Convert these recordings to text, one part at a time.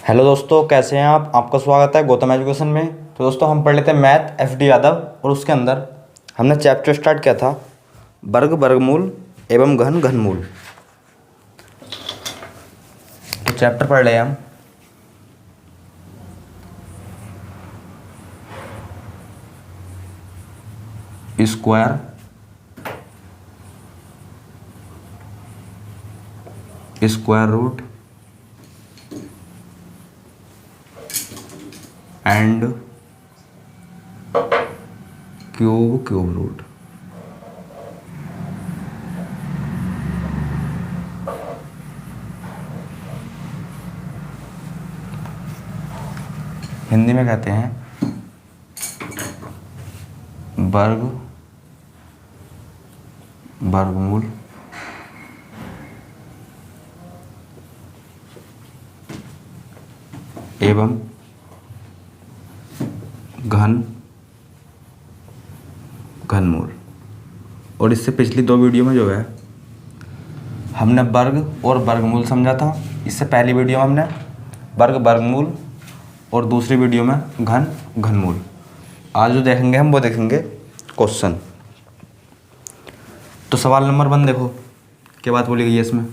Hello दोस्तों, कैसे हैं आप। आपका स्वागत है गौतम एजुकेशन में। तो दोस्तों, हम पढ़ लेते हैं मैथ एफडी यादव, और उसके अंदर हमने चैप्टर स्टार्ट किया था वर्ग वर्गमूल एवं घन घनमूल। तो चैप्टर पढ़ रहे हैं हम। Square, square root and cube root. Hindi में कहते हैं वर्ग वर्गमूल एवं घन घनमूल। और इससे पिछली दो वीडियो में जो है हमने वर्ग और वर्गमूल समझा था। इससे पहली वीडियो में हमने वर्ग वर्गमूल और दूसरी वीडियो में घन घनमूल। आज जो देखेंगे हम वो देखेंगे क्वेश्चन। तो सवाल नंबर 1 देखो क्या बात बोली गई है इसमें।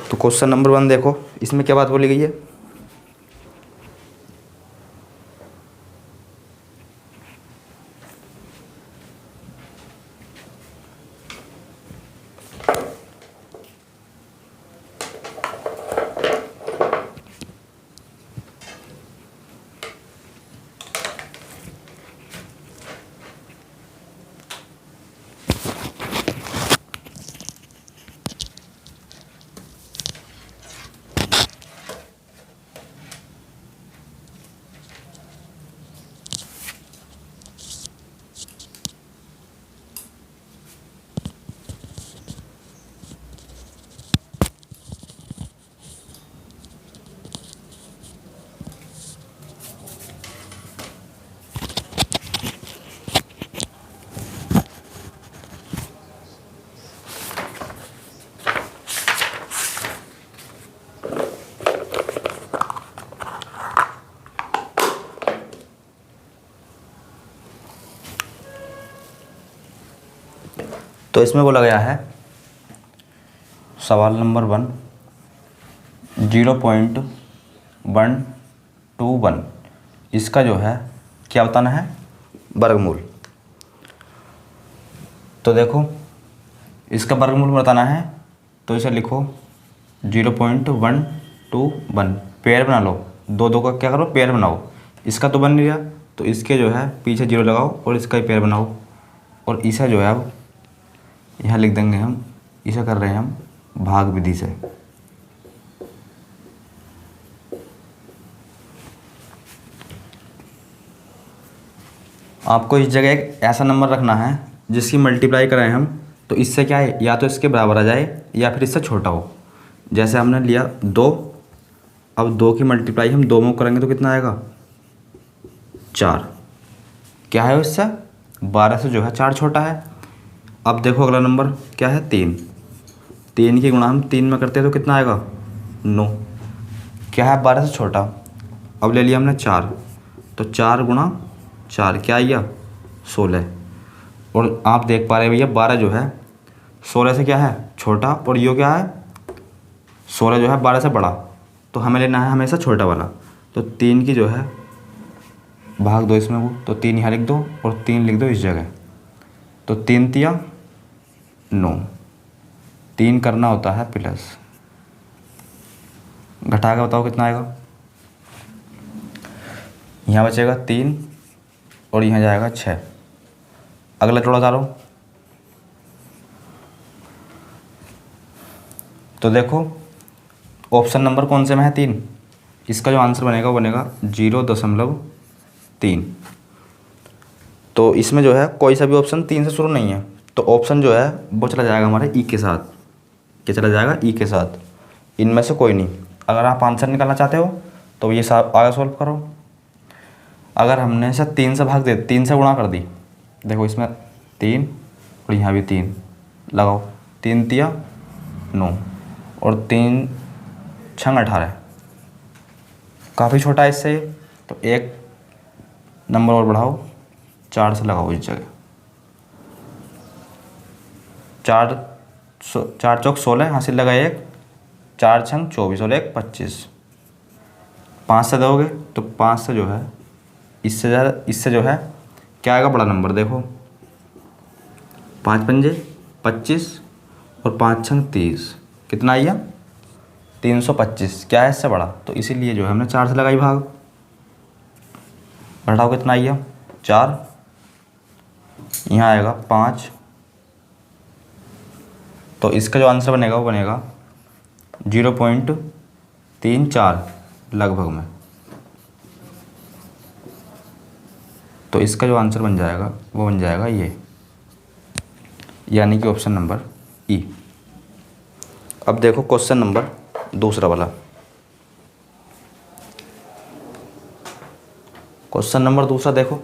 तो क्वेश्चन नंबर 1 देखो, इसमें क्या बात बोली गई है। तो इसमें बोला गया है सवाल नंबर 1 0.121 इसका जो है क्या बताना है, वर्गमूल। तो देखो इसका वर्गमूल बताना है, तो इसे लिखो 0.121। पेयर बना लो, दो दो का क्या करो, पेयर बनाओ। इसका तो बन नहीं रहा, तो इसके जो है पीछे 0 लगाओ और इसका ही पेयर बनाओ। और इसे जो है अब यहाँ लिख देंगे हम, इसे कर रहे हैं हम भाग विधि से। आपको इस जगह एक ऐसा नंबर रखना है जिसकी मल्टीप्लाई करें हम, तो इससे क्या है, या तो इसके बराबर आ जाए या फिर इससे छोटा हो। जैसे हमने लिया 2, अब 2 की मल्टीप्लाई हम 2 में करेंगे तो कितना आएगा, 4। क्या है इससे 12 से जो है 4 छोटा है। अब देखो अगला नंबर क्या है, 3। 3 की गुणा हम 3 में करते हैं तो कितना आएगा, 9। क्या है 12 से छोटा। अब ले लिया हमने 4, तो 4 गुणा 4 क्या आया, 16। और आप देख पा रहे हैं भैया 12 जो है 16 से क्या है, छोटा, और यो क्या है, 16 जो है 12 से बड़ा। तो हमें लेना है हमेशा छोटा वाला। तो 3 की जो है भाग दो इसमें वो, तो 3 यहाँ लिख दो और 3 लिख दो इस जगह। तो 3 तिया 9, 3 करना होता है प्लस, घटा के बताओ कितना आएगा। यहाँ बचेगा 3 और यहाँ जाएगा 6। अगला जोड़ा उतारो। तो देखो ऑप्शन नंबर कौन से में है, 3। इसका जो आंसर बनेगा वो बनेगा 0.3। तो इसमें जो है कोई सा भी ऑप्शन 3 से शुरू नहीं है, तो ऑप्शन जो है वो चला जाएगा हमारे ई के साथ। क्या चला जाएगा, ई के साथ। इनमें से कोई नहीं। अगर आप आंसर निकालना चाहते हो तो ये सब आगे सॉल्व करो। अगर हमने इसे 3 से भाग दे 3 से गुणा कर दी देखो इसमें 3 और यहाँ भी 3 लगाओ, 3 तिया 9 और 3 छंग 18, काफ़ी छोटा है इससे। तो एक नंबर और बढ़ाओ, 4 से लगाओ इस जगह। 4 चौक 16 हासिल लगाए, एक 4 छंग 24 और एक 25। 5 से दोगे तो 5 से जो है इससे ज़्यादा, इससे जो है क्या आएगा बड़ा नंबर। देखो 5 पंजे 25 और 5 छंग 30, कितना आया 325। क्या है इससे बड़ा, तो इसीलिए जो है हमने 4 से लगाई भाग। बढ़ाओ कितना आया 4, यहाँ आएगा 5। तो इसका जो आंसर बनेगा वो बनेगा 0.34 लगभग में। तो इसका जो आंसर बन जाएगा वो बन जाएगा ये, यानी कि ऑप्शन नंबर ई। अब देखो क्वेश्चन नंबर दूसरा वाला। क्वेश्चन नंबर दूसरा देखो,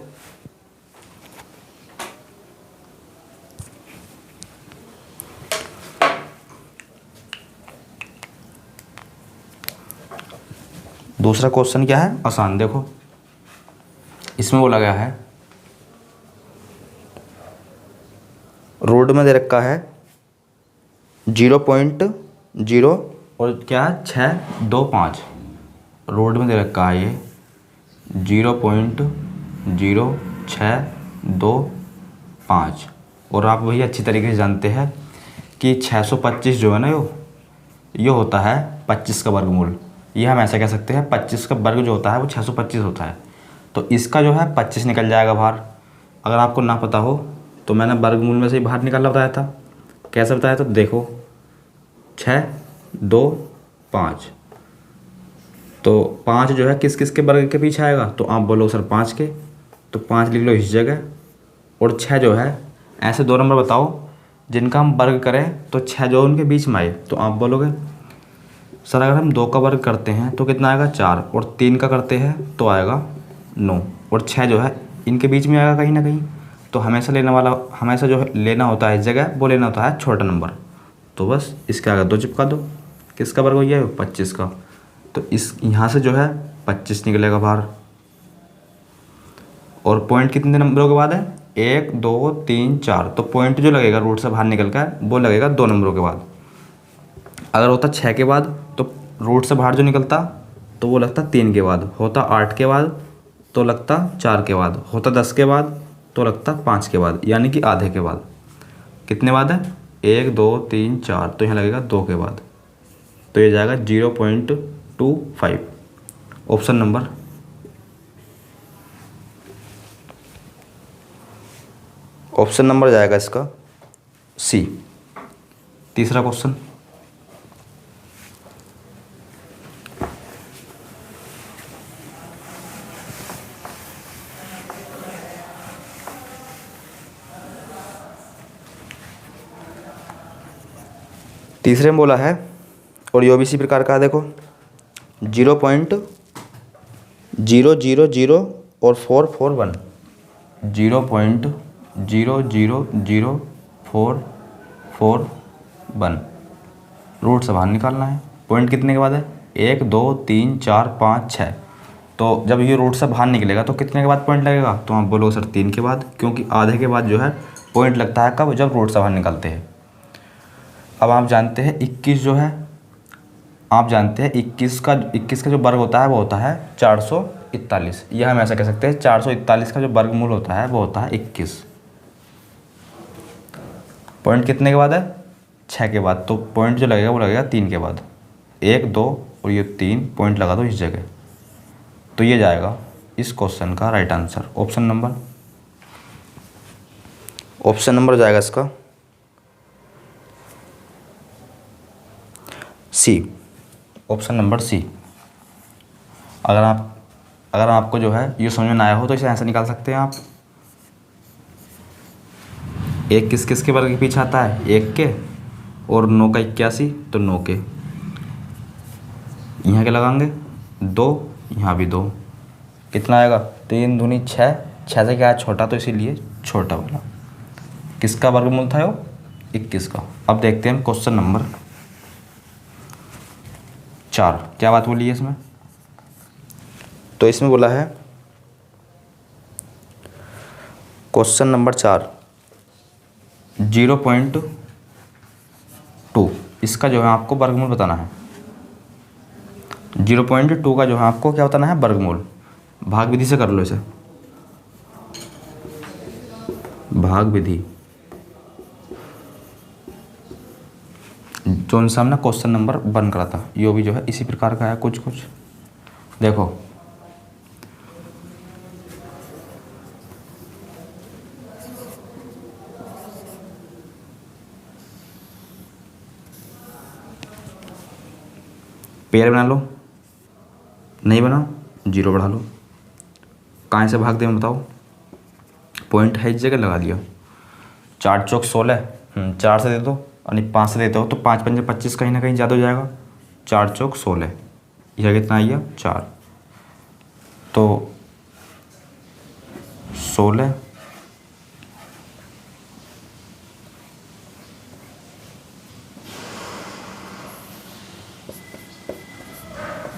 दूसरा क्वेश्चन क्या है, आसान। देखो इसमें बोला गया है रोड में दे रखा है 0.0 और क्या है 625। रोड में दे रखा है ये 0.0625 और आप वही अच्छी तरीके से जानते हैं कि 625 जो है ना ये होता है 25 का वर्गमूल। ये हम ऐसा कह सकते हैं 25 का वर्ग जो होता है वो 625 होता है। तो इसका जो है 25 निकल जाएगा बाहर। अगर आपको ना पता हो तो मैंने वर्गमूल में से ही बाहर निकालना बताया था। कैसे बताया था, देखो 6 2 5, तो 5 जो है किस किस के वर्ग के पीछे आएगा, तो आप बोलो सर 5 के, तो 5 लिख लो इस जगह। और 6 जो है ऐसे 2 नंबर बताओ जिनका हम वर्ग करें तो 6 जो उनके बीच में आए, तो आप बोलोगे सर अगर हम 2 का वर्ग करते हैं तो कितना आएगा 4 और 3 का करते हैं तो आएगा 9 और 6 जो है इनके बीच में आएगा कहीं ना कहीं। तो हमेशा जो है लेना होता है इस जगह, वो लेना होता है छोटा नंबर। तो बस इसके आगे 2 चिपका दो। किसका वर्ग हो गया 25 का, तो इस यहाँ से जो है 25 निकलेगा बाहर। और पॉइंट कितने नंबरों के बाद है, 1 2 3 4, तो पॉइंट जो लगेगा रूट से बाहर निकल कर वो लगेगा 2 नंबरों के बाद। अगर होता 6 के बाद तो रूट से बाहर जो निकलता तो वो लगता 3 के बाद, होता 8 के बाद तो लगता 4 के बाद, होता 10 के बाद तो लगता 5 के बाद, यानी कि आधे के बाद। कितने बाद है 1 2 3 4, तो यहाँ लगेगा 2 के बाद। तो ये जाएगा 0.25, ऑप्शन नंबर जाएगा इसका सी। तीसरा क्वेश्चन, तीसरे में बोला है और ये भी इसी प्रकार का है। देखो 0.000 और 441, 0.0004441 रूट से बाहर निकालना है। पॉइंट कितने के बाद है 1 2 3 4 5 6, तो जब ये रूट से बाहर निकलेगा तो कितने के बाद पॉइंट लगेगा, तो आप बोलो सर 3 के बाद, क्योंकि आधे के बाद जो है पॉइंट लगता है कब, जब रूट से बाहर निकलते हैं। अब आप जानते हैं 21 जो है, आप जानते हैं 21 का जो वर्ग होता है वो होता है 441। यह हम ऐसा कह सकते हैं 441 का जो वर्गमूल होता है वो होता है 21। पॉइंट कितने के बाद है 6 के बाद, तो पॉइंट जो लगेगा वो लगेगा 3 के बाद। 1 2 और ये 3 पॉइंट लगा दो इस जगह। तो ये जाएगा इस क्वेश्चन का राइट आंसर। ऑप्शन नंबर जाएगा इसका सी, ऑप्शन नंबर सी। अगर आपको जो है ये समझ में ना आया हो तो इसे ऐसे निकाल सकते हैं आप। एक किस किस के वर्ग के पीछे आता है, 1 के, और 9 का 81, तो 9 के। यहाँ के लगाएंगे 2, यहाँ भी 2, कितना आएगा 3 दूनी 6, 6 से क्या है छोटा तो इसीलिए छोटा वाला। किसका वर्गमूल था वो? 21 का। अब देखते हैं क्वेश्चन नंबर 4। क्या बात बोली है इसमें? तो इसमें बोला है क्वेश्चन नंबर 4 0.2, इसका जो है आपको वर्गमूल बताना है। 0.2 का जो है आपको क्या बताना है? वर्गमूल। भाग विधि से कर लो इसे, भाग विधि। जो उनसे हमने क्वेश्चन नंबर 1 करा था, यो भी जो है इसी प्रकार का है कुछ कुछ। देखो पेयर बना लो, नहीं बना 0 बढ़ा लो। कहाँ से भाग दें बताओ? पॉइंट है इस जगह लगा दिया। 4 चौक 16, 4 से दे दो और 5 से देते हो तो 5 पंजे 25 कहीं ना कहीं ज़्यादा हो जाएगा। 4 चौक 16, यह कितना आइए 4, तो 16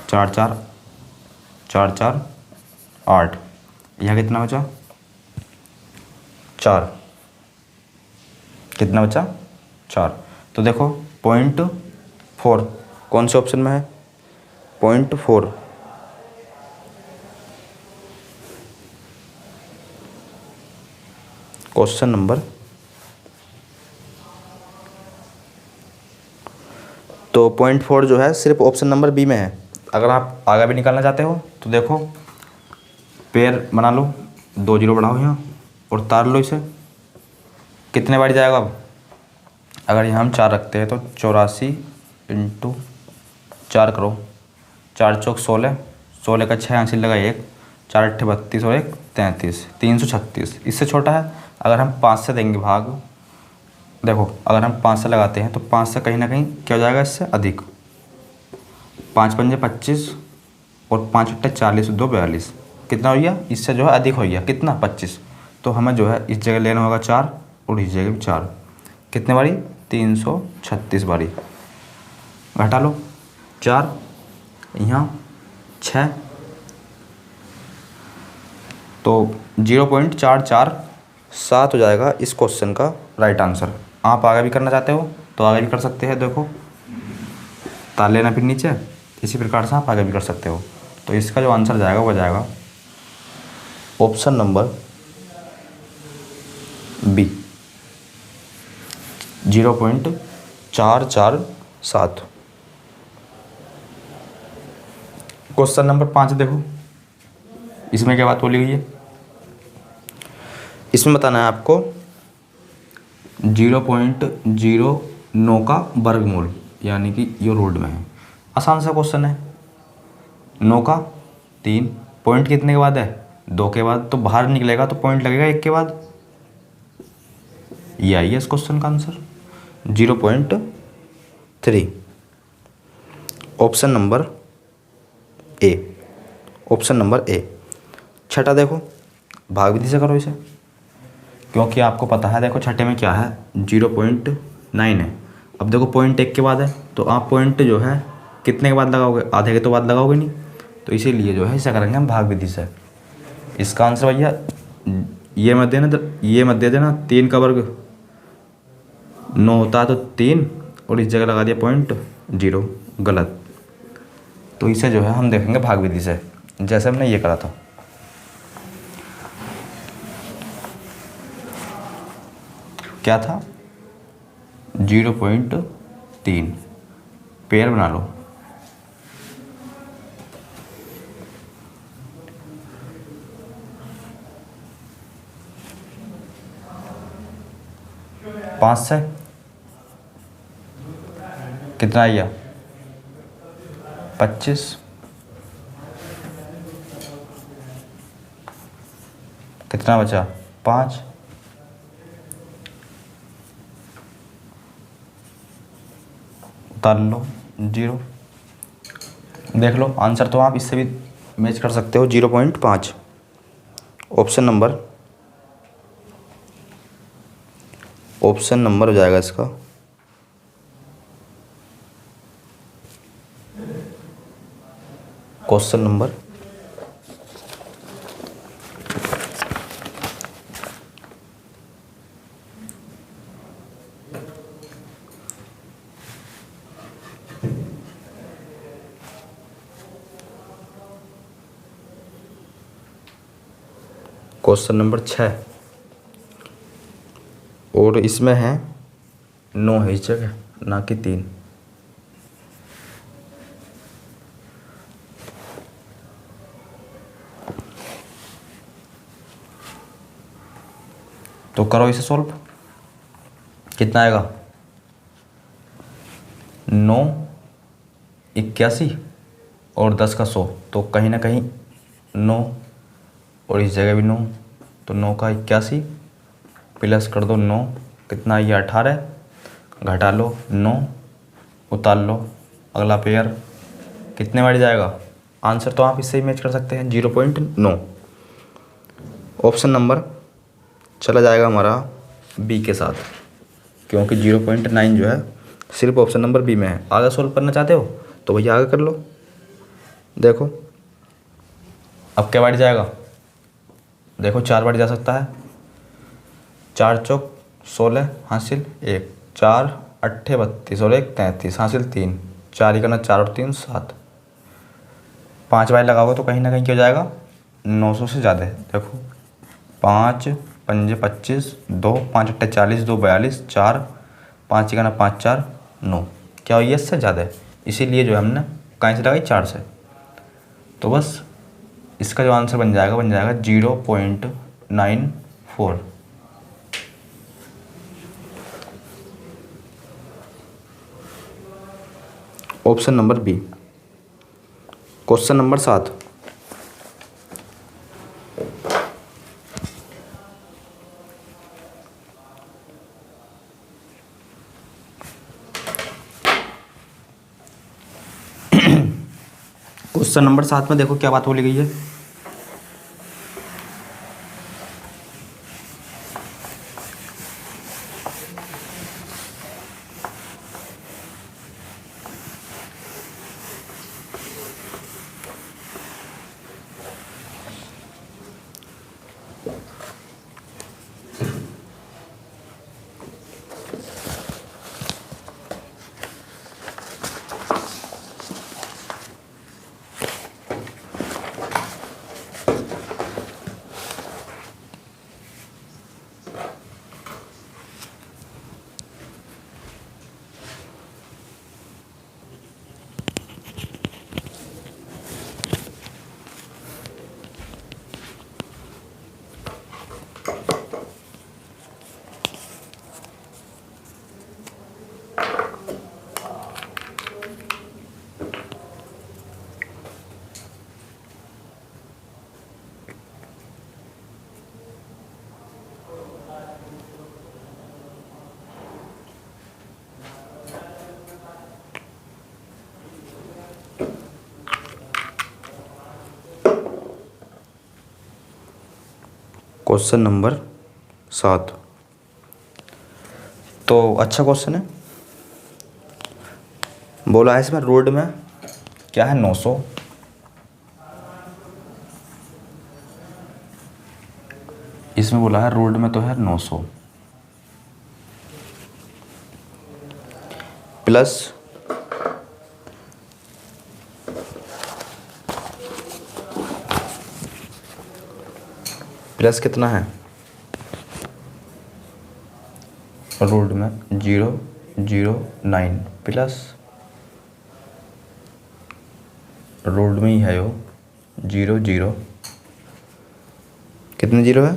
4 4 4 4 8, यह कितना बचा? 4। कितना बचा? 4। तो देखो 0.4 कौन से ऑप्शन में है? 0.4। क्वेश्चन नंबर, तो 0.4 जो है सिर्फ ऑप्शन नंबर बी में है। अगर आप आगे भी निकालना चाहते हो तो देखो पेयर बना लो, 2 0 बढ़ाओ यहाँ और तार लो इसे। कितने बार जाएगा अब? अगर यहाँ हम 4 रखते हैं तो 84 × 4 करो। 4 चौक 16, 16 का 6 हासिल लगा 1, 4 8 32 और 1 33, 336। इससे छोटा है। अगर हम 5 से देंगे भाग, देखो अगर हम 5 से लगाते हैं तो 5 से कहीं ना कहीं क्या हो जाएगा? इससे अधिक। 5 पंजे 25 और 5 अट्ठे 40, 2 42, कितना हो गया? इससे जो है अधिक हो गया। कितना? 25। तो हमें जो है इस जगह लेना होगा 4 और इस जगह भी 4। कितने बारी? 336 बारी। घटा लो 4, यहाँ 6, तो 0.447 हो जाएगा इस क्वेश्चन का राइट आंसर। आप आगे भी करना चाहते हो तो आगे भी कर सकते हैं। देखो ताल लेना फिर नीचे, इसी प्रकार से आप आगे भी कर सकते हो। तो इसका जो आंसर जाएगा वो जाएगा option number B, 0.447। Question number 5 देखो, इसमें क्या बात बोली गई है? इसमें बताना है आपको 0.09 का वर्गमूल, यानी कि ये रूट में है। आसान सा क्वेश्चन है। 9 का 3, पॉइंट कितने के बाद है? 2 के बाद, तो बाहर निकलेगा तो पॉइंट लगेगा 1 के बाद। ये आई है इस क्वेश्चन का answer 0.3, option number A, option number A. छठा देखो, भाग विधि से करो इसे, क्योंकि आपको पता है देखो छठे में क्या है? 0.9 है। अब देखो पॉइंट 1 के बाद है तो आप पॉइंट जो है कितने के बाद लगाओगे? आधे के तो बाद लगाओगे नहीं, तो इसीलिए जो है इसे करेंगे हम भाग विधि से। इसका आंसर भैया ये मत देना, ये मत दे देना 3 का वर्ग 9 होता है तो 3 और इस जगह लगा दिया 0.0, गलत। तो इसे जो है हम देखेंगे भाग विधि से, जैसे हमने ये करा था। क्या था? 0.3, पेयर बना लो। पाँच से कितना आया? 25, कितना बचा? 5, उतार लो 0। देख लो आंसर तो आप इससे भी मैच कर सकते हो, 0.5, ऑप्शन नंबर ऑप्शन नंबर हो जाएगा इसका क्वेश्चन नंबर क्वेश्चन नंबर 6 और इसमें है 9 है इस जगह, ना कि 3। तो करो इसे सॉल्व। कितना आएगा? 9 81 और 10 का 100, तो कहीं ना कहीं 9 और इस जगह भी 9, तो 9 का 81 प्लस कर दो 9, कितना ये 18, घटा लो 9, उतार लो अगला पेयर, कितने बार जाएगा आंसर? तो आप इससे ही मैच कर सकते हैं 0.9। ऑप्शन नंबर चला जाएगा हमारा बी के साथ, क्योंकि 0.9 जो है सिर्फ ऑप्शन नंबर बी में है। आगे सॉल्व करना चाहते हो तो भैया आगे कर लो। देखो अब क्या बार जाएगा? देखो 4 बार जा सकता है। 4 चौक 16 हासिल 1, 4 अट्ठे 32 और 1 33 हासिल 3, 4 ही करना 4 और 3 7। 5 बार लगाओगे तो कहीं ना कहीं क्या हो जाएगा? 900 से ज़्यादा है। देखो 5 पंजे 25, 2 5 अट्ठे 40, 2 42, 4 5 ही करना 5 4 9, क्या हो ये इससे ज़्यादा है, इसीलिए जो है हमने कहीं से लगाई 4 से। तो बस इसका जो आंसर बन जाएगा 0.94। Option number B. Question number 7। Question number 7 में देखो क्या बात बोली गई है। क्वेश्चन नंबर 7 तो अच्छा क्वेश्चन है। बोला है इसमें रोड में क्या है 900, इसमें बोला है रोड में तो है 900 प्लस कितना है रोड में 009 प्लस रोड में ही है वो 00, कितने 0 है?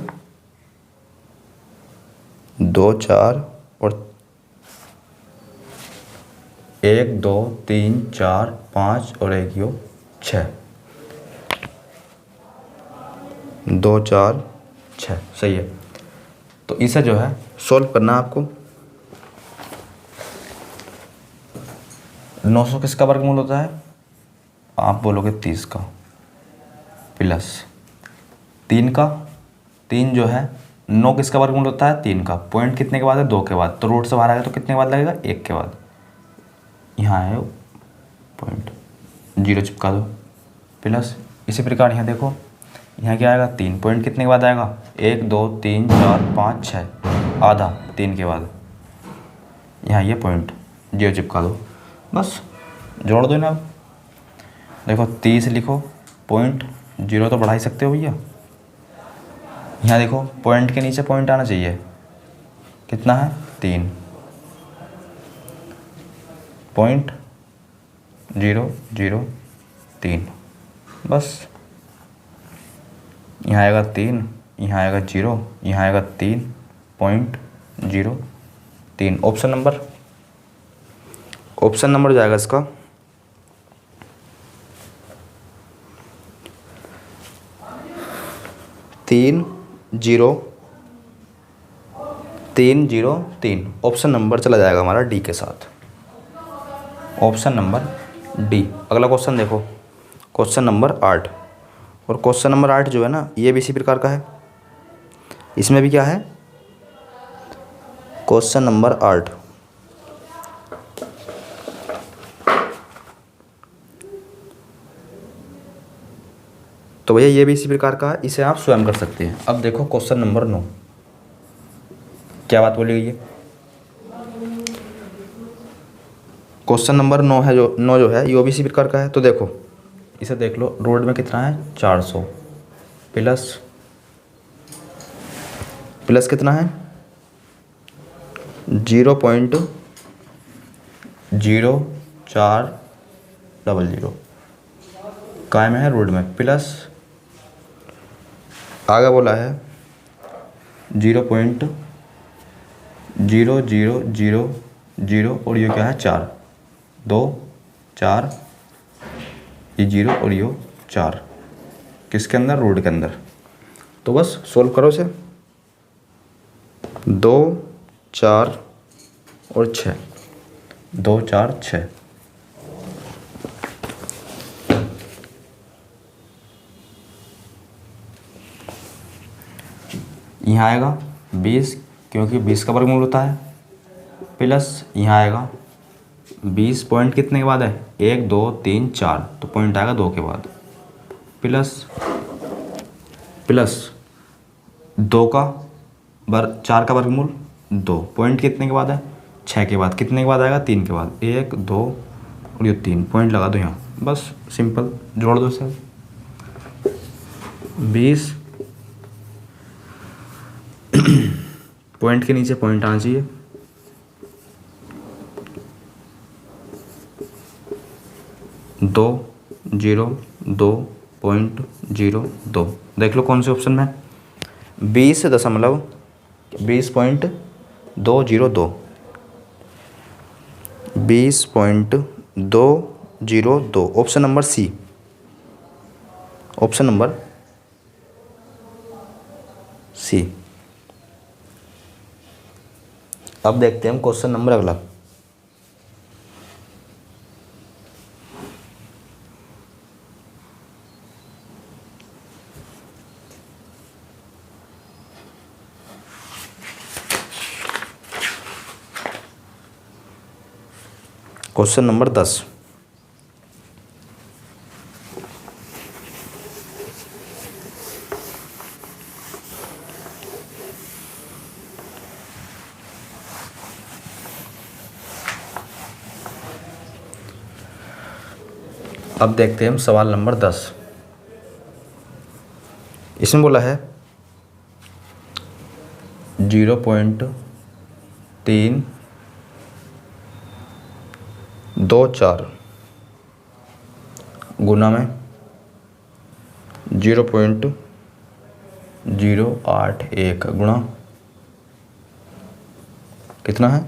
2 4 और 1 2 3 4 5 और 1 यो 6, 2 4 6 सही है। तो इसे जो है सॉल्व करना आपको। 900 किसका वर्गमूल होता है? आप बोलोगे 30 का, प्लस 3 का, 3 जो है 9 किसका वर्गमूल होता है? 3 का। पॉइंट कितने के बाद है? 2 के बाद। तो रूट से बाहर आएगा तो कितने के बाद लगेगा? 1 के बाद। यहाँ है पॉइंट, 0 चिपका दो। प्लस इसी प्रकार यहाँ देखो, यहाँ क्या आएगा? 3। पॉइंट कितने के बाद आएगा? 1 2 3 4 5 6, आधा 3 के बाद। यहाँ ये पॉइंट, 0 चिपका दो, बस जोड़ दो ना। अब देखो 30 लिखो, पॉइंट 0 तो बढ़ा ही सकते हो भैया। यहाँ देखो पॉइंट के नीचे पॉइंट आना चाहिए, कितना है? 3। पॉइंट 0 0 3, बस। यहाँ आएगा 3, यहाँ आएगा 0, यहाँ आएगा 3, पॉइंट 0 3। ऑप्शन नंबर जाएगा इसका 3 0 3 0 3। ऑप्शन नंबर चला जाएगा हमारा डी के साथ, ऑप्शन नंबर डी। अगला क्वेश्चन देखो, क्वेश्चन नंबर 8। और क्वेश्चन नंबर 8 जो है ना, ये भी इसी प्रकार का है। इसमें भी क्या है? क्वेश्चन नंबर 8, तो भैया ये भी इसी प्रकार का है, इसे आप स्वयं कर सकते हैं। अब देखो क्वेश्चन नंबर 9, क्या बात बोली गई है? क्वेश्चन नंबर 9 है, जो 9 जो है ये भी इसी प्रकार का है। तो देखो इसे देख लो, रोड में कितना है? 400 प्लस कितना है? 0.0400 काय में है? रोड में। प्लस आगे बोला है 0.00000 और ये क्या है? 4 2 4, ये 0 और ये 4, किसके अंदर? रोड के अंदर। तो बस सोल्व करो इसे, 2 4 और 6, 2 4 6। यहाँ आएगा 20, क्योंकि 20 का वर्गमूल होता है। प्लस यहाँ आएगा 20, पॉइंट कितने के बाद है? 1 2 3 4, तो पॉइंट आएगा 2 के बाद। प्लस 4 का वर्गमूल 2, पॉइंट कितने के बाद है? 6 के बाद। कितने के बाद आएगा? 3 के बाद। 1 2 और ये 3, पॉइंट लगा दो यहाँ, बस सिंपल जोड़ दो इसे। 20 पॉइंट के नीचे पॉइंट आना चाहिए, 2 0 2 पॉइंट 0 2। देख लो कौन से ऑप्शन में? 20.202, 20.202, option number C, option number C. अब देखते हैं हम क्वेश्चन नंबर अगला। Question number 10। अब देखते हैं हम सवाल नंबर 10। इसमें बोला है 0.324 गुना में 0.081 गुणा कितना है?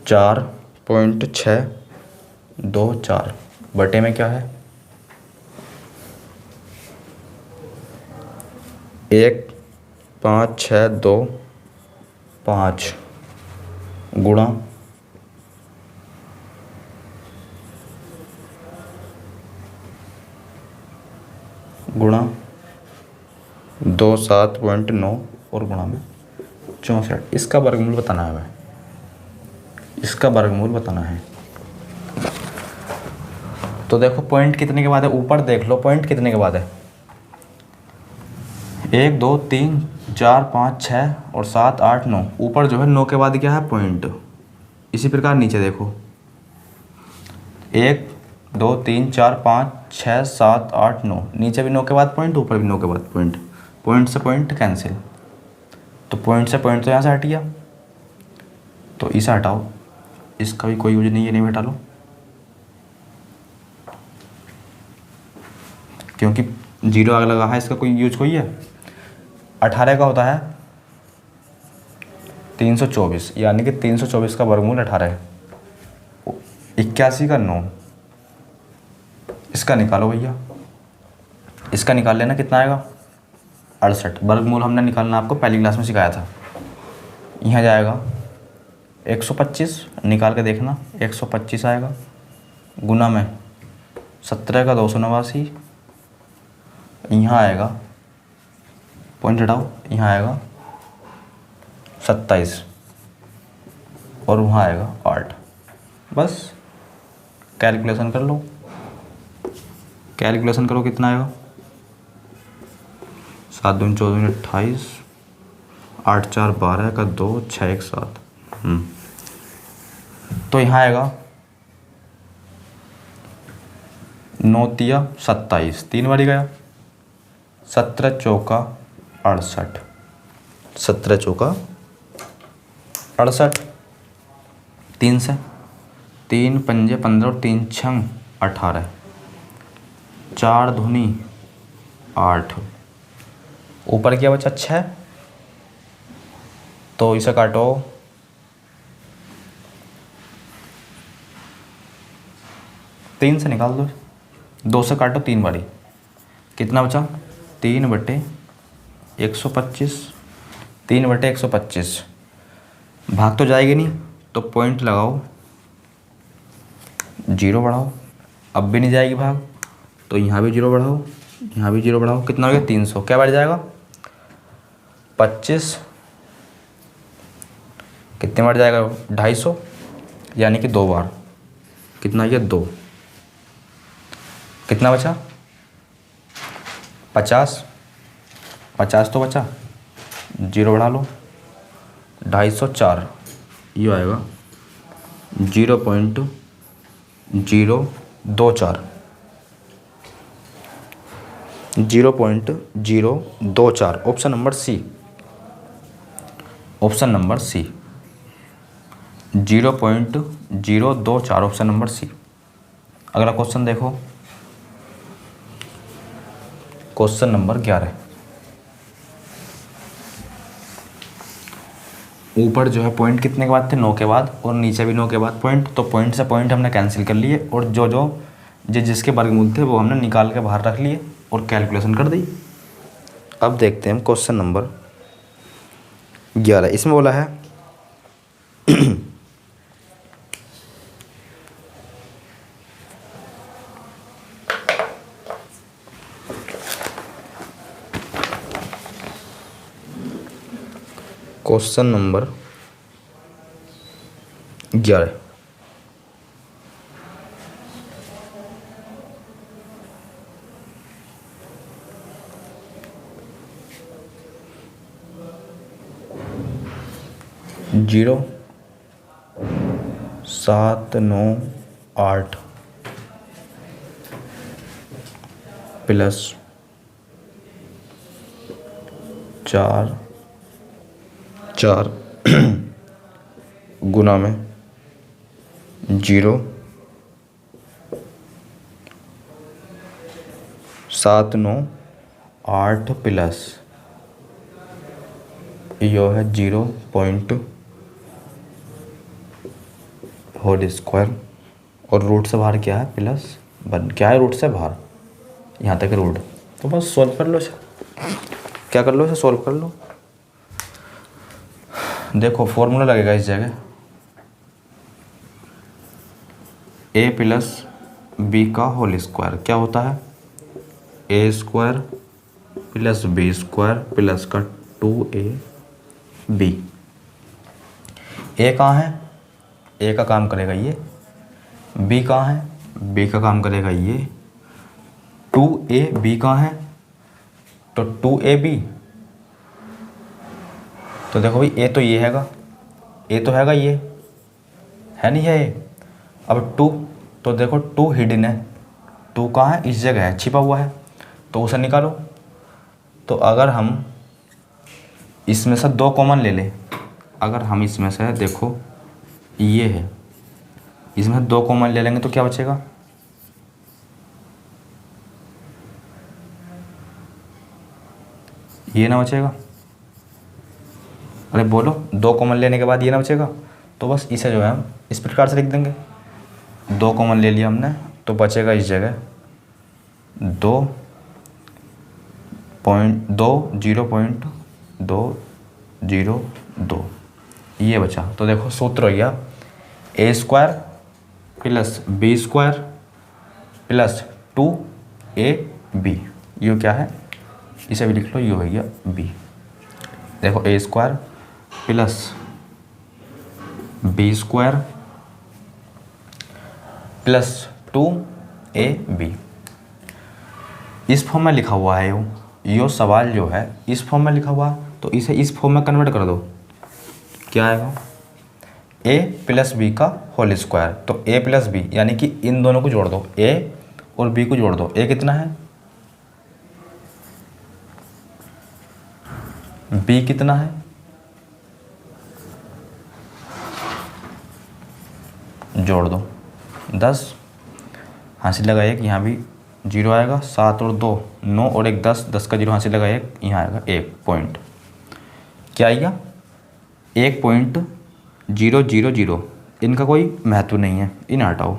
4.624 बटे में क्या है? 15625 गुणा 27.9 और गुणा में 64। इसका वर्गमूल बताना है हमें, इसका वर्गमूल बताना है। तो देखो पॉइंट कितने के बाद है, ऊपर देख लो पॉइंट कितने के बाद है, 1 2 3 4 5 6 और 7 8 9। ऊपर जो है 9 के बाद क्या है पॉइंट। इसी प्रकार नीचे देखो 1 2 3 4 5 6 7 8 9, नीचे भी 9 के बाद पॉइंट, ऊपर भी 9 के बाद पॉइंट। पॉइंट से पॉइंट कैंसिल, तो पॉइंट से पॉइंट तो यहाँ से हट गया, तो इसे हटाओ, इसका भी कोई यूज नहीं है, नहीं हटा लो, क्योंकि 0 आगे लगा है, इसका कोई यूज कोई है। 18 का होता है 324, यानी कि 324 का वर्गमूल 18 है। 81 का 9, इसका निकालो भैया, इसका निकाल लेना, कितना आएगा 68। वर्गमूल हमने निकालना आपको पहली क्लास में सिखाया था। यहाँ जाएगा 125, निकाल के देखना 125 आएगा, गुना में 17 का 289, यहाँ आएगा पॉइंट हटाओ, यहाँ आएगा 27 और वहाँ आएगा 8। बस कैलकुलेशन कर लो, कैलकुलेशन करो कितना आएगा, 7 दूनी 14 28, 8 4 12 का 2 6 1 7। तो यहाँ आएगा 9 तिया 27, 3 बारी गया, 17 चौका 68, 17 चौका 68, 3 से 3 पंजे 15 और 3 छंग 18, 4 धुनी 8, ऊपर क्या बचा 6, तो इसे काटो, 3 से निकाल दो, 2 से काटो 3 बारी, कितना बचा 3/125, 3/125। भाग तो जाएगी नहीं, तो पॉइंट लगाओ, 0 बढ़ाओ, अब भी नहीं जाएगी भाग, तो यहाँ भी 0 बढ़ाओ, यहाँ भी 0 बढ़ाओ, कितना हो गया 300। क्या बढ़ जाएगा 25, कितने बार जाएगा 250, यानी कि 2 बार, कितना ये 2, कितना बचा 50, 50 तो बचा, 0 बढ़ा लो, 250 ये आएगा 0.024, 0.024, option number C, option number C 0.024, option number C. अगला क्वेश्चन देखो, क्वेश्चन नंबर 11। ऊपर जो है पॉइंट कितने के बाद थे 9 के बाद, और नीचे भी 9 के बाद पॉइंट, तो पॉइंट से पॉइंट हमने कैंसिल कर लिए, और जो जिसके वर्गमूल थे वो हमने निकाल के बाहर रख लिए और कैलकुलेशन कर दी। अब देखते हैं क्वेश्चन नंबर 11। इसमें बोला है क्वेश्चन नंबर 11, जीरो 7 9 8 प्लस 4 4 गुना में 0 7 9 8 प्लस यो है 0 पॉइंट होल स्क्वायर, और रूट से बाहर क्या है प्लस 1, क्या है रूट से बाहर, यहाँ तक रूट। तो बस सॉल्व कर लो इसे, क्या कर लो इसे सॉल्व कर लो। देखो फॉर्मूला लगेगा इस जगह, a प्लस बी का होल स्क्वायर क्या होता है, a square plus B square plus का 2ab। ए कहाँ है, ए का काम करेगा ये, बी कहाँ है, बी का काम करेगा ये, 2ab कहाँ है, तो 2ab। तो देखो भाई ए तो ये हैगा, ए तो हैगा ये, है नहीं है ए। अब 2, तो देखो 2 हिडन है, 2 कहाँ है, इस जगह है, छिपा हुआ है, तो उसे निकालो। तो अगर हम इसमें से 2 कॉमन ले लें, अगर हम इसमें से देखो ये है, इसमें से 2 कॉमन ले लेंगे तो क्या बचेगा, ये ना बचेगा। अरे बोलो, 2 कॉमन लेने के बाद ये ना बचेगा, तो बस इसे जो है हम इस प्रकार से लिख देंगे। 2 कॉमन ले लिया हमने, तो बचेगा इस जगह 0.2 ये बचा। तो देखो सूत्र हो गया a² plus b² plus 2ab। ये क्या है, इसे भी लिख लो, ये हो गया b। देखो a² plus b² plus 2ab इस फॉर्म में लिखा हुआ है। यो सवाल जो है इस फॉर्म में लिखा हुआ है, तो इसे इस फॉर्म में कन्वर्ट कर दो। क्या आएगा, a प्लस बी का होल स्क्वायर। तो a प्लस बी यानी कि इन दोनों को जोड़ दो, a और b को जोड़ दो। a कितना है, b कितना है, जोड़ दो 10। हासिल लगा 1, यहाँ भी 0 आएगा, 7 और 2 9 और 1 10, 10 का 0 हासिल लगा 1, यहाँ आएगा 1 पॉइंट, क्या आएगा 1.000। इनका कोई महत्व नहीं है, इन्हें हटाओ।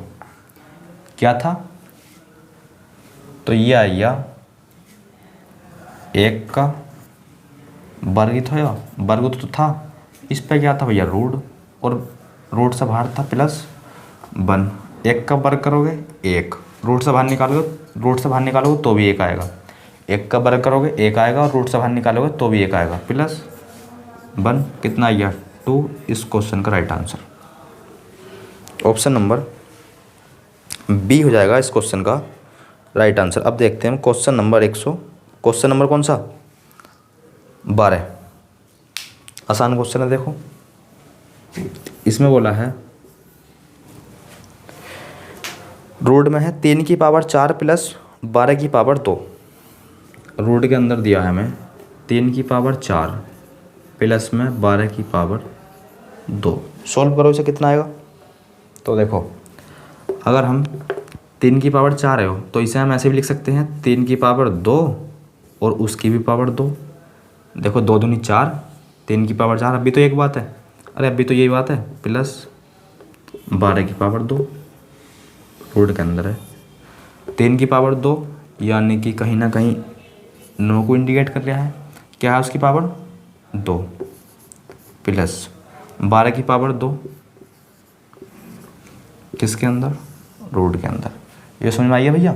क्या था, तो ये आएगा 1 का वर्ग था, वर्ग तो था, इस पे क्या था भैया रूट, और रूट से बाहर था प्लस 1। 1 का वर्ग करोगे 1, रूट से बाहर निकालोगे तो भी 1 आएगा। 1 का वर्ग करोगे 1 आएगा, और रूट से बाहर निकालोगे तो भी 1 आएगा, प्लस 1 कितना आएगा 2। इस क्वेश्चन का right answer option number B हो जाएगा इस क्वेश्चन का राइट आंसर। अब देखते हैं क्वेश्चन नंबर क्वेश्चन नंबर कौन सा, 12। आसान क्वेश्चन है। देखो इसमें बोला है रूट में है 3 की पावर 4 प्लस 12 की पावर 2। रूट के अंदर दिया है हमें 3 की पावर 4 प्लस में 12 की पावर 2। सॉल्व करो, इसे कितना आएगा। तो देखो अगर हम 3 की पावर 4 है तो इसे हम ऐसे भी लिख सकते हैं 3 की पावर 2 और उसकी भी पावर 2। देखो 2 दूनी 4, 3 की पावर 4, अभी तो एक बात है, अरे अभी तो यही बात है, प्लस 12 की पावर 2 रूट के अंदर है। 3 की पावर 2 यानी कि कहीं ना कहीं 9 को इंडिकेट कर रहा है। क्या है उसकी पावर 2 प्लस 12 की पावर 2 किसके अंदर, रूट के अंदर। ये समझ में आई है भैया।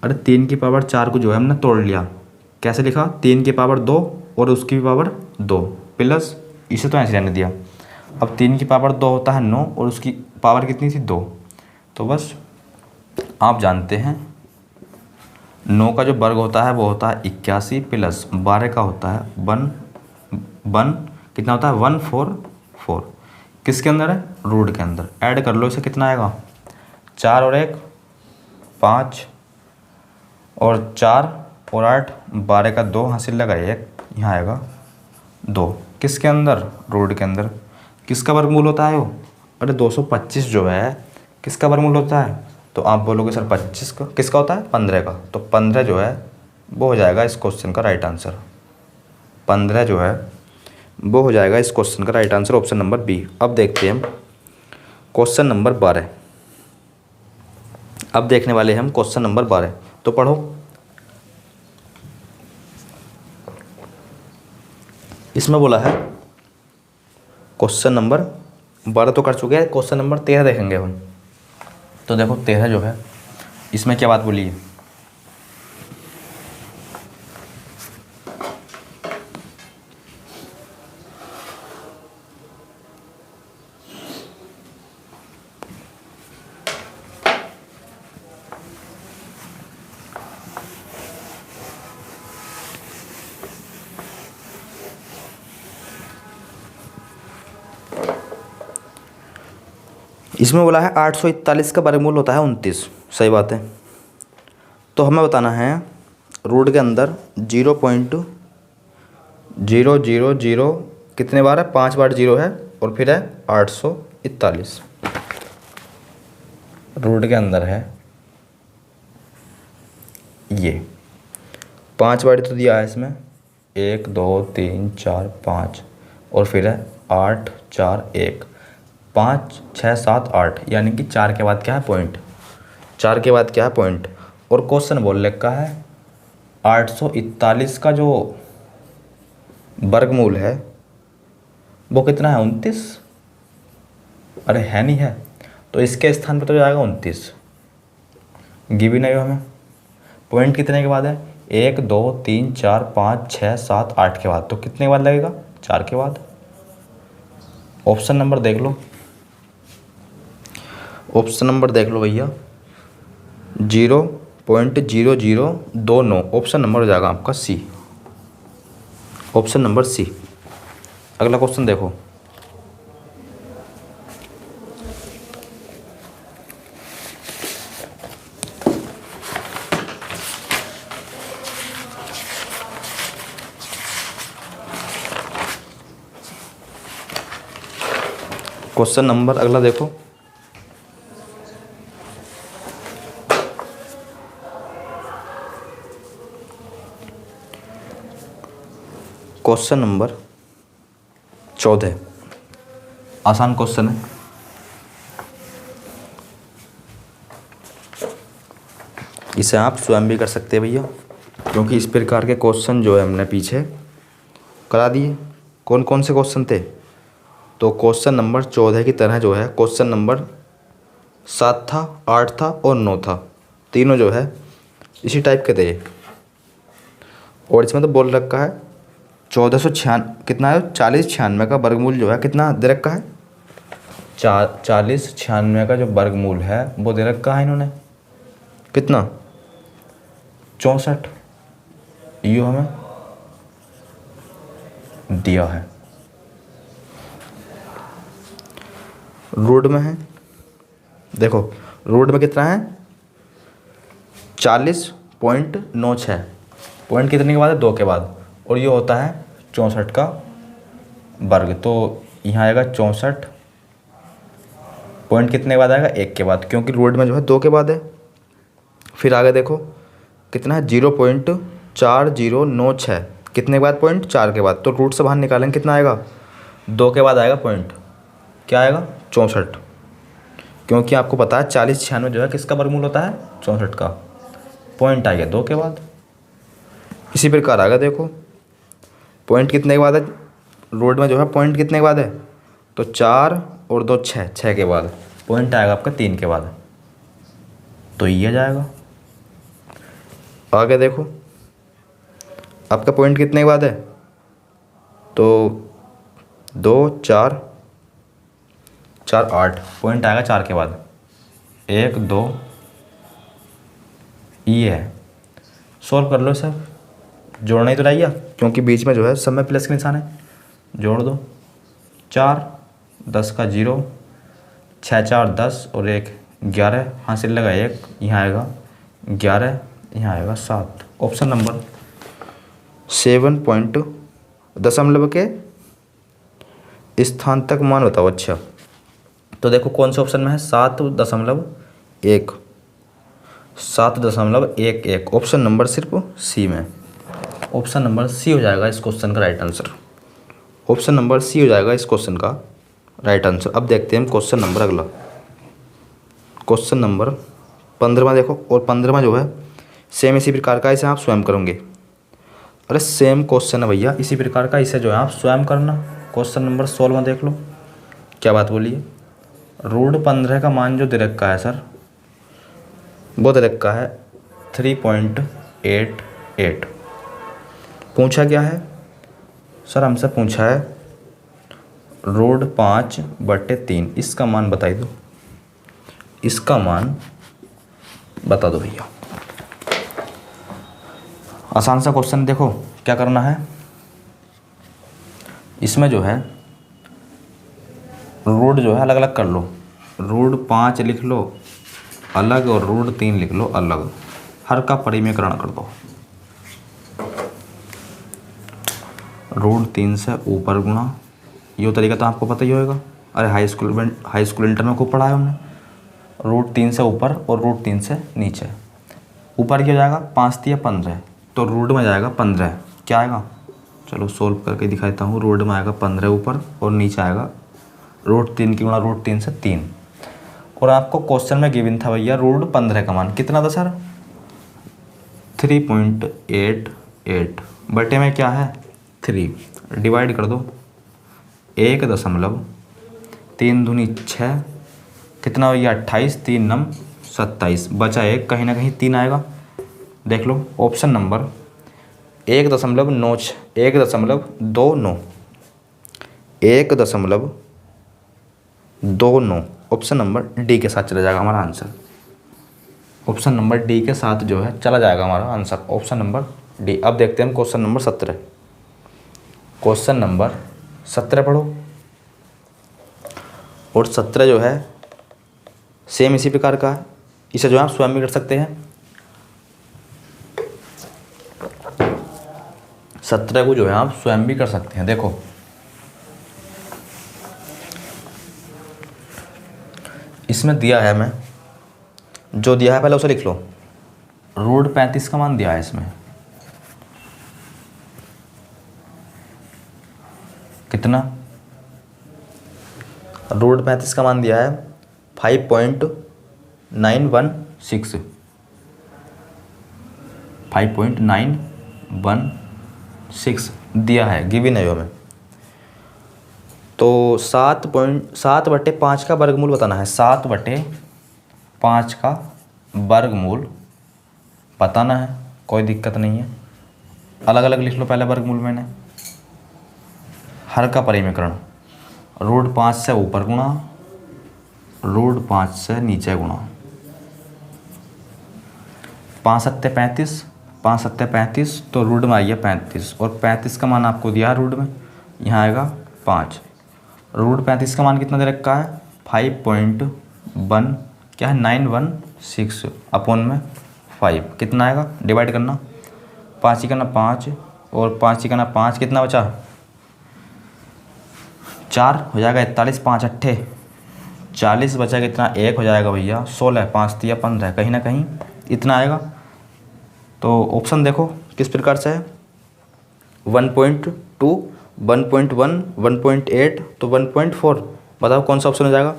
अरे 3 की पावर 4 को जो है हमने तोड़ लिया, कैसे लिखा 3 की पावर 2 और उसकी भी पावर 2 प्लस, इसे तो ऐसे रहने दिया। अब 3 की पावर 2 होता है 9 और उसकी पावर कितनी थी 2। तो बस आप जानते हैं 9 का जो वर्ग होता है वो होता है 81 प्लस 12 का होता है 1 कितना होता है 144। किसके अंदर है, रूट के अंदर। ऐड कर लो, इसे कितना आएगा 4 और 1 5 और 4 और 8 12 का 2 हासिल लगा 1, यहाँ आएगा 2। किसके अंदर, रूट के अंदर। किसका वर्गमूल होता है वो, अरे 225 जो है किसका वर्गमूल होता है। तो आप बोलोगे सर 25 का, किसका होता है 15 का। तो 15 जो है वो हो जाएगा इस क्वेश्चन का राइट आंसर। 15 जो है वो हो जाएगा इस क्वेश्चन का right answer, option number B. अब देखते हैं हम क्वेश्चन नंबर 12। अब देखने वाले हैं हम क्वेश्चन नंबर 12। तो पढ़ो, इसमें बोला है क्वेश्चन नंबर 12 तो कर चुके हैं, क्वेश्चन नंबर 13 देखेंगे हम। तो देखो 13 जो है इसमें क्या बात बोली है, इसमें बोला है 841 का वर्गमूल होता है 29। सही बात है। तो हमें बताना है रूट के अंदर 0.0000 कितने बार है, 5 बार 0 है और फिर है 841। रूट के अंदर है ये 5 बार तो दिया है इसमें, 1 2 3 4 5 और फिर है 8 4 1, 5 6 7 8, यानी कि 4 के बाद क्या है पॉइंट, 4 के बाद क्या है पॉइंट। और क्वेश्चन बोल रखा है 841 का जो वर्गमूल है वो कितना है 29। अरे है नहीं है, तो इसके स्थान पर तो जाएगा 29। गिव नहीं हो हमें। पॉइंट कितने के बाद है, 1 2 3 4 5 6 7 8 के बाद, तो कितने के बाद लगेगा, 4 के बाद। ऑप्शन नंबर देख लो, ऑप्शन नंबर देख लो भैया, 0.0029। ऑप्शन नंबर हो जाएगा आपका सी, ऑप्शन नंबर सी। अगला क्वेश्चन देखो, क्वेश्चन नंबर अगला देखो, क्वेश्चन नंबर 14। आसान क्वेश्चन है। इसे आप स्वयं भी कर सकते हैं भैया, क्योंकि इस प्रकार के क्वेश्चन जो है हमने पीछे करा दिए। कौन कौन से क्वेश्चन थे, तो क्वेश्चन नंबर 14 की तरह जो है क्वेश्चन नंबर 7 था, 8 था और 9 था, तीनों जो है इसी टाइप के थे। और इसमें तो बोल रखा है 1496 कितना है, 4096 का वर्गमूल जो है कितना दे रखा है, 4096 का जो वर्गमूल है वो दे रखा है इन्होंने कितना, 64। ये हमें दिया है, रूट में है। देखो रूट में कितना है 40.96, पॉइंट कितने के बाद है, 2 के बाद, और ये होता है 64 का वर्ग, तो यहाँ आएगा 64। पॉइंट कितने के बाद आएगा, 1 के बाद, क्योंकि रूट में जो है 2 के बाद है। फिर आगे देखो कितना है 0.4096, कितने के बाद पॉइंट, 4 के बाद, तो रूट से बाहर निकालेंगे कितना आएगा, 2 के बाद आएगा पॉइंट, क्या आएगा 64। क्योंकि आपको पता है 4096 जो है किसका वर्गमूल होता है, 64 का, पॉइंट आएगा 2 के बाद। इसी प्रकार आएगा देखो पॉइंट कितने के बाद है, रोड में जो है पॉइंट कितने के बाद है, तो 4 और 2 6, 6 के बाद, पॉइंट आएगा आपका 3 के बाद, तो ये जाएगा। आगे देखो आपका पॉइंट कितने के बाद है, तो 2 4 4 8, पॉइंट आएगा 4 के बाद, 1 2, ये है। सॉल्व कर लो सब, जोड़ना ही तो रहिए, क्योंकि बीच में जो है सब में प्लस के निशान है, जोड़ दो। 4 10 का 0, 6 4 10 और 1 11, हासिल लगा 1, यहाँ आएगा 11, यहाँ आएगा 7। ऑप्शन नंबर 7 पॉइंट दशमलव के स्थान तक मान बताओ। अच्छा तो देखो कौन से ऑप्शन में है, 7.1, 7.11, ऑप्शन नंबर सिर्फ सी में, ऑप्शन नंबर सी हो जाएगा इस क्वेश्चन का right answer, option number C हो जाएगा इस क्वेश्चन का राइट आंसर। अब देखते हैं क्वेश्चन नंबर अगला, क्वेश्चन नंबर 15 देखो, और 15 जो है सेम इसी प्रकार का, इसे आप स्वयं करोगे। अरे सेम क्वेश्चन है भैया इसी प्रकार का, इसे जो है आप स्वयं करना। क्वेश्चन नंबर 16 देख लो, क्या बात बोलिए, रूट 15 का मान जो दे रखा है सर, वो दे रखा है 3.88। पूछा क्या है सर, हमसे पूछा है रूट 5/3, इसका मान बताई दो, इसका मान बता दो भैया। आसान सा क्वेश्चन, देखो क्या करना है, इसमें जो है रूट जो है अलग अलग कर लो, √5 लिख लो अलग और √3 लिख लो अलग। हर का परिमेयकरण कर दो। √3 से ऊपर गुणा, ये तरीका तो आपको पता ही होगा। अरे हाई स्कूल इंटर में खूब पढ़ा है हमने। √3 से ऊपर और √3 से नीचे। ऊपर क्या हो जाएगा 5 × 15, तो रूट में जाएगा 15। क्या आएगा, चलो सोल्व करके दिखा देता हूँ। रूट में आएगा 15 ऊपर और नीचे आएगा √3 की गुणा √3 से 3। और आपको क्वेश्चन में गिवन था भैया √15 का मान कितना था सर, 3.88 बटे में क्या है 3। डिवाइड कर दो 1.3 दूनी 6, कितना हो गया 28, 3 9 27, बचा 1, कहीं ना कहीं 3 आएगा। देख लो option number 1.29 1.29 option number D के साथ चला जाएगा हमारा आंसर। ऑप्शन नंबर डी के साथ जो है चला जाएगा हमारा आंसर, ऑप्शन नंबर डी। अब देखते हैं हम क्वेश्चन नंबर 17। क्वेश्चन नंबर 17 पढ़ो। और 17 जो है सेम इसी प्रकार का है, इसे जो है आप स्वयं भी कर सकते हैं। 17 को जो है आप स्वयं भी कर सकते हैं। देखो इसमें दिया है, मैं जो दिया है पहले उसे लिख लो। √35 का मान दिया है इसमें, कितना, √35 का मान दिया है 5.916 5.916 दिया है, गिवन है हमें। तो 7/5 का वर्गमूल बताना है। 7/5 का वर्गमूल बताना है, कोई दिक्कत नहीं है। अलग अलग लिख लो पहले वर्गमूल मैंने। हर का परिमेयकरण, √5 से ऊपर गुणा √5 से नीचे गुणा। 5 7 35, 5 7 35, तो रूट में आइए 35, और 35 का मान आपको दिया है रूट में, यहाँ आएगा 5। √35 का मान कितना दे रखा है 5.1 क्या है 916 अपॉन में 5, कितना आएगा, डिवाइड करना 5 ही करना 5 और 5 ही करना 5, कितना बचा 4 हो जाएगा 41, 5 8 40 बचा, कितना 1 हो जाएगा भैया 16, 5 3 15, कहीं ना कहीं इतना आएगा। तो ऑप्शन देखो किस प्रकार से है, 1.2 1.1 1.8 तो 1.4, बताओ कौन सा ऑप्शन हो जाएगा।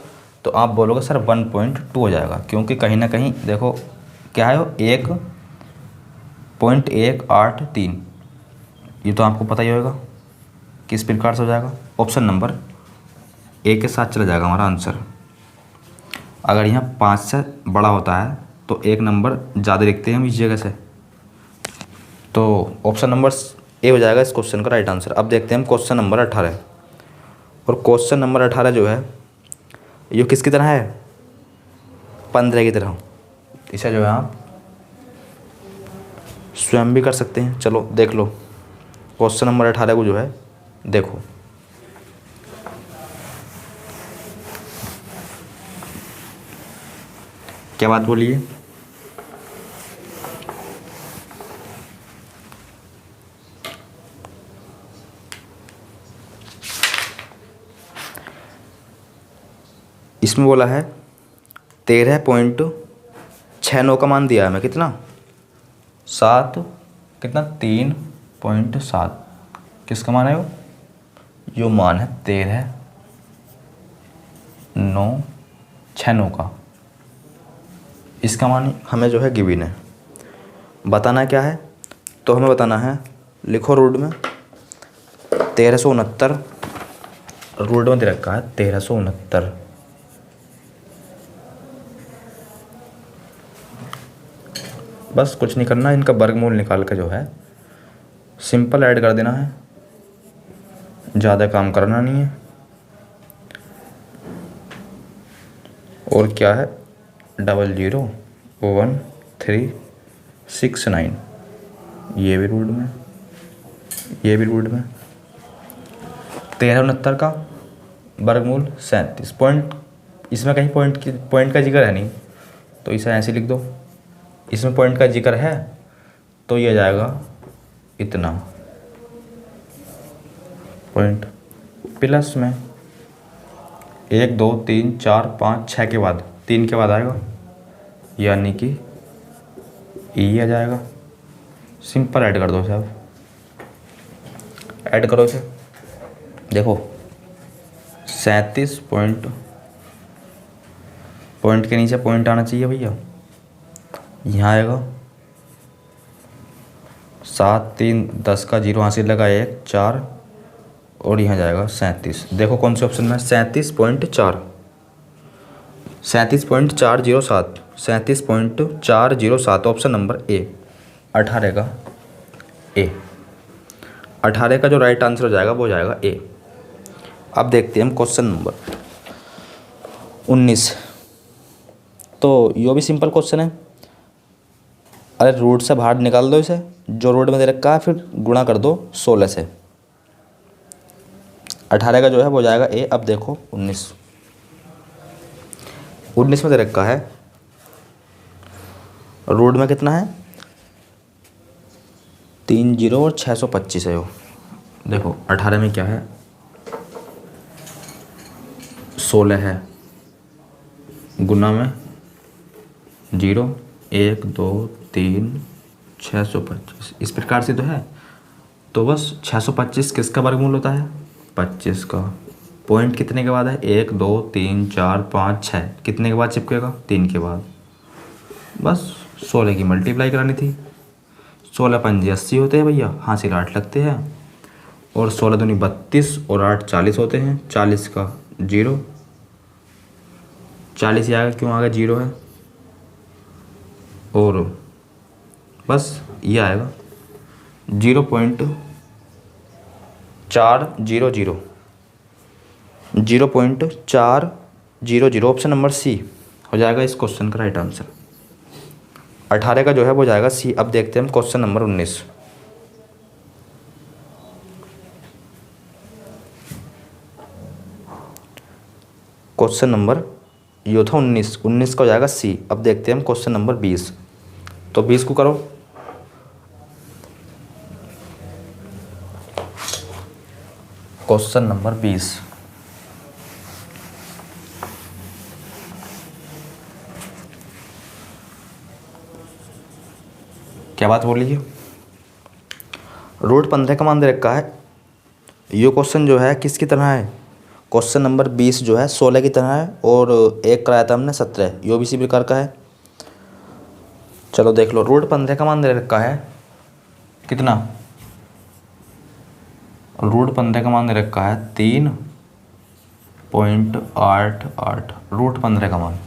तो आप बोलोगे सर 1.2 हो जाएगा, क्योंकि कहीं ना कहीं देखो क्या है 1.183, ये तो आपको पता ही होगा किस प्रकार से हो जाएगा। ऑप्शन नंबर ए के साथ चला जाएगा हमारा आंसर। अगर यहाँ 5 से बड़ा होता है तो एक नंबर ज़्यादा लिखते हैं हम इस जगह से, तो ऑप्शन नंबर ए हो जाएगा इस क्वेश्चन का राइट आंसर। अब देखते हैं हम क्वेश्चन नंबर 18, और क्वेश्चन नंबर 18 जो है ये किसकी तरह है 15 की तरह। इसे जो है आप स्वयं भी कर सकते हैं। चलो देख लो क्वेश्चन नंबर 18 को जो है देखो, क्या बात बोलिए। इसमें बोला है 13.69 का मान दिया है हमें, कितना 7 कितना 3.7, किसका मान है वो, जो मान है 13.969 का, इसका मान हमें जो है गिवन है। बताना क्या है, तो हमें बताना है, लिखो रूट में 1369, रूट में दे रखा है 1369, बस कुछ नहीं करना, इनका वर्गमूल निकाल के जो है सिंपल ऐड कर देना है, ज़्यादा काम करना नहीं है। और क्या है 001369, ये भी रूट में, ये भी रूट में। 1369 का वर्गमूल 37 पॉइंट, इसमें कहीं पॉइंट का जिक्र है नहीं, तो इसे ऐसे लिख दो। इसमें पॉइंट का जिक्र है तो ये जाएगा इतना पॉइंट, प्लस में 1 2 3 4 5 6 के बाद 3 के बाद आएगा, यानी कि ई आ जाएगा। सिंपल ऐड कर दो इसे, अब ऐड करो इसे। देखो 37 पॉइंट के नीचे पॉइंट आना चाहिए भैया, यहाँ आएगा 7 3 10 का 0 हासिल लगा 1 4 और यहाँ जाएगा 37। देखो कौन से ऑप्शन में 37.4, 37.407, 37.407 ऑप्शन नंबर ए, 18 का ए। 18 का जो राइट आंसर हो जाएगा वो हो जाएगा ए। अब देखते हैं हम क्वेश्चन नंबर 19। तो यो भी सिंपल क्वेश्चन है। अरे रूट से बाहर निकाल दो इसे, जो रूट में दे रखा है, फिर गुणा कर दो 16 से। 18 का जो है वो जाएगा ए। अब देखो 19 में दे रखा है, रूट में कितना है 3 0 और 625 है। वो देखो 18 में क्या है 16 है, गुना में 0 1 2 3 625 इस प्रकार से तो है। तो बस 625 किसका वर्गमूल होता है 25 का। पॉइंट कितने के बाद है 1 2 3 4 5 6, कितने के बाद चिपकेगा 3 के बाद। बस 16 की मल्टीप्लाई करानी थी। 16 पंजे 80 होते हैं भैया, हासिल 8 लगते हैं, और 16 दूनी 32 और 8 40 होते हैं। 40 का 0, 40 ही आएगा, क्यों आएगा 0 है, और बस ये आएगा 0.400, 0.400 ऑप्शन नंबर सी हो जाएगा इस क्वेश्चन का राइट आंसर। 18 का जो है वो जाएगा सी। अब देखते हैं हम क्वेश्चन नंबर 19। क्वेश्चन नंबर यो था 19 का हो जाएगा सी। अब देखते हैं हम क्वेश्चन नंबर 20। तो 20 को करो। क्वेश्चन नंबर 20, क्या बात बोली है, रूट 15 का मान दे रखा है। ये क्वेश्चन जो है किसकी तरह है, क्वेश्चन नंबर 20 जो है 16 की तरह है, और एक कराया था हमने 17, यो भी इसी प्रकार का है। चलो देख लो, रूट 15 का मान दे रखा है कितना, रूट 15 का मान दे रखा है 3.88, रूट 15 का मान।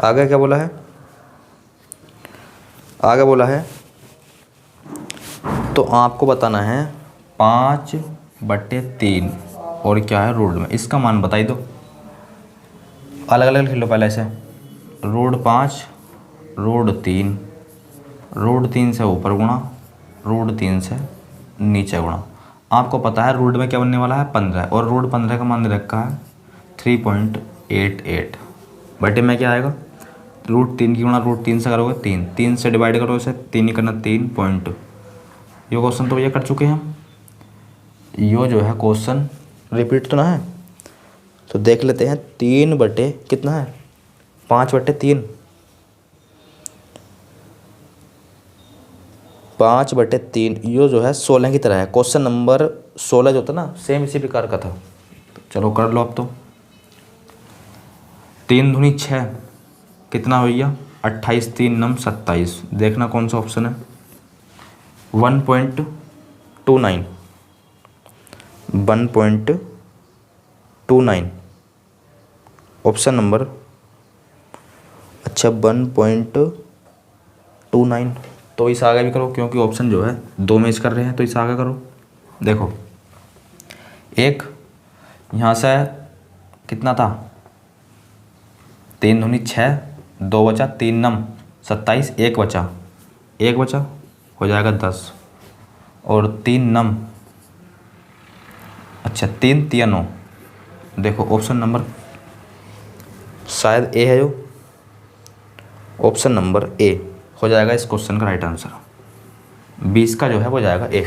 आगे क्या बोला है, आगे बोला है तो आपको बताना है 5/3 और क्या है रूट में, इसका मान बताई दो। अलग अलग लिख लो पहले से, रूट 5, रूट 3, रूट 3 से ऊपर गुणा, रूट 3 से नीचे गुणा। आपको पता है रूट में क्या बनने वाला है 15, और रूट 15 का मान दे रखा है 3.88, बटे में क्या आएगा, रूट 3 की गुणा रूट 3 से करोगे 3, 3 से डिवाइड करो इसे, 3 ही करना 3 पॉइंट। ये क्वेश्चन तो ये कर चुके हैं हम। यो जो है क्वेश्चन रिपीट तो ना है, तो देख लेते हैं 3 बटे कितना है 5/3, 5/3। यो जो है 16 की तरह है। क्वेश्चन नंबर 16 जो था ना सेम इसी प्रकार का था। तो चलो कर लो अब तो। 3 दूनी 6, कितना हो गया 28, 3 9 27। देखना कौन सा ऑप्शन है, 1.29, 1.29 ऑप्शन नंबर, अच्छा 1.29। तो इस आगे भी करो, क्योंकि ऑप्शन जो है 2 मैच कर रहे हैं, तो इस आगे करो। देखो एक यहाँ से कितना था 3 दूनी 6, 2 बचा, 3 9 27, 1 बचा, 1 बचा हो जाएगा 10, और 3 9, अच्छा 3 3 9। देखो ऑप्शन नंबर शायद ए है जो ऑप्शन नंबर ए हो जाएगा इस क्वेश्चन का राइट आंसर। 20 का जो है वो जाएगा ए।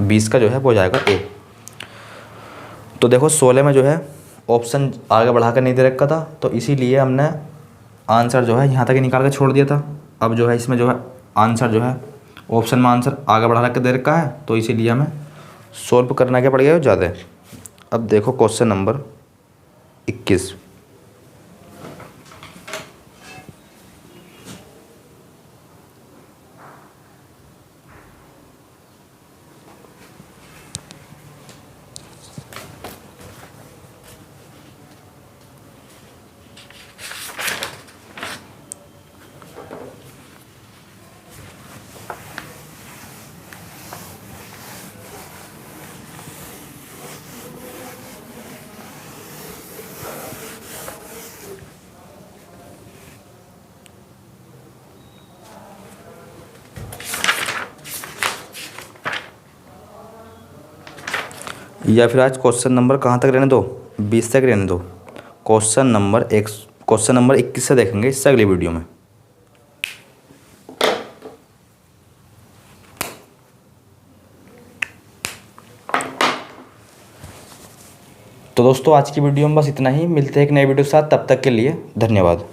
20 का जो है वो जाएगा ए। तो देखो 16 में जो है ऑप्शन आगे बढ़ा कर नहीं दे रखा था, तो इसीलिए हमने आंसर जो है यहाँ तक ही निकाल कर छोड़ दिया था। अब जो है इसमें जो है आंसर जो है ऑप्शन में आंसर आगे बढ़ा के दे रखा है, तो इसीलिए हमें सोल्व करना क्या पड़ गया ज़्यादा। अब देखो क्वेश्चन नंबर 21। या फिर आज क्वेश्चन नंबर कहाँ तक रहने दो, 20 तक रहने दो। क्वेश्चन नंबर 21 से देखेंगे इससे अगली वीडियो में। तो दोस्तों आज की वीडियो में बस इतना ही। मिलते हैं एक नए वीडियो के साथ, तब तक के लिए धन्यवाद।